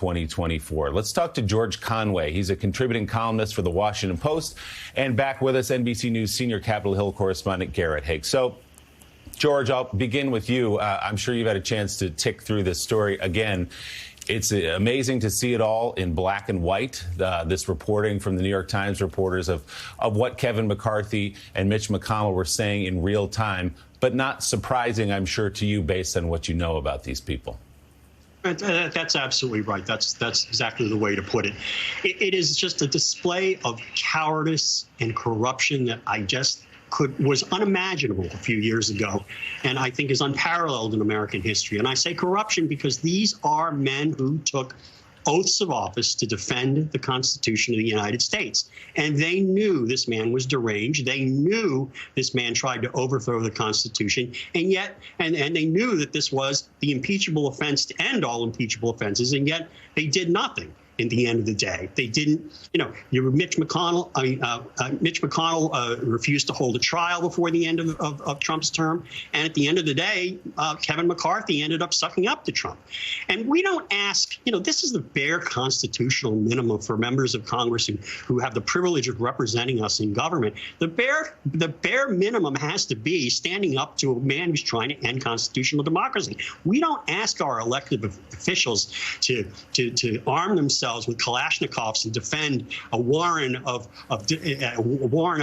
2024. Let's talk to George Conway. He's a contributing columnist for The Washington Post, and back with us, NBC News senior Capitol Hill correspondent Garrett Haake. So, George, I'll begin with you. I'm sure you've had a chance to tick through this story again. It's amazing to see it all in black and white, this reporting from the New York Times reporters of what Kevin McCarthy and Mitch McConnell were saying in real time, but not surprising, I'm sure, to you based on what you know about these people. That's absolutely right. That's exactly the way to put it. It is just a display of cowardice and corruption that was unimaginable a few years ago, and I think is unparalleled in American history. And I say corruption because these are men who took oaths of office to defend the Constitution of the United States. And they knew this man was deranged. They knew this man tried to overthrow the Constitution. And yet, and they knew that this was the impeachable offense to end all impeachable offenses. And yet they did nothing. In the end of the day, they didn't. Mitch McConnell. Mitch McConnell refused to hold a trial before the end of Trump's term, and at the end of the day, Kevin McCarthy ended up sucking up to Trump. And we don't ask. This is the bare constitutional minimum for members of Congress who have the privilege of representing us in government. The bare minimum has to be standing up to a man who's trying to end constitutional democracy. We don't ask our elected officials to arm themselves with Kalashnikovs and defend a warren of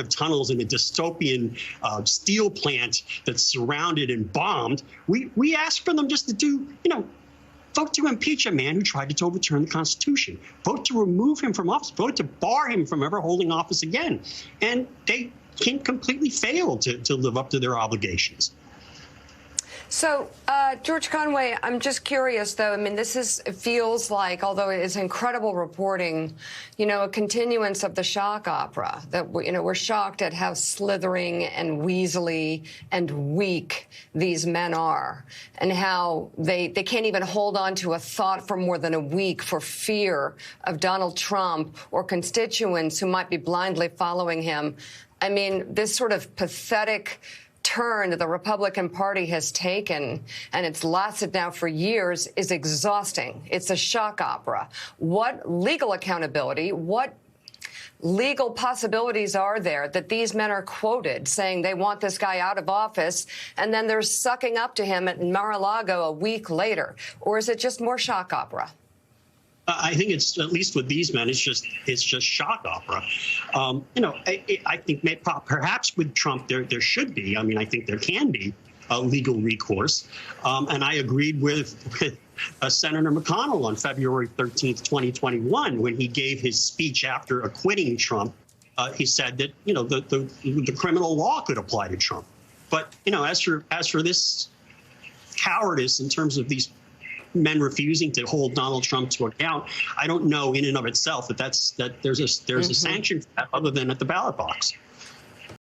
tunnels in a dystopian steel plant that's surrounded and bombed. We ask for them just to do, vote to impeach a man who tried to overturn the Constitution, vote to remove him from office, vote to bar him from ever holding office again. And they can completely fail to live up to their obligations. So, George Conway, I'm just curious, though. I mean, it feels like, although it is incredible reporting, a continuance of the shock opera, that, we're shocked at how slithering and weaselly and weak these men are, and how they can't even hold on to a thought for more than a week for fear of Donald Trump or constituents who might be blindly following him. I mean, this sort of pathetic turn that the Republican Party has taken, and it's lasted now for years, is exhausting. It's a shock opera. What legal accountability, what legal possibilities are there that these men are quoted saying they want this guy out of office, and then they're sucking up to him at Mar-a-Lago a week later? Or is it just more shock opera? I think it's, at least with these men, it's just shock opera. I think perhaps with Trump there should be. I mean, I think there can be a legal recourse. And I agreed with Senator McConnell on February 13th, 2021, when he gave his speech after acquitting Trump. He said that the criminal law could apply to Trump. But as for this cowardice in terms of these men refusing to hold Donald Trump to account, I don't know in and of itself that there's a sanction for that other than at the ballot box.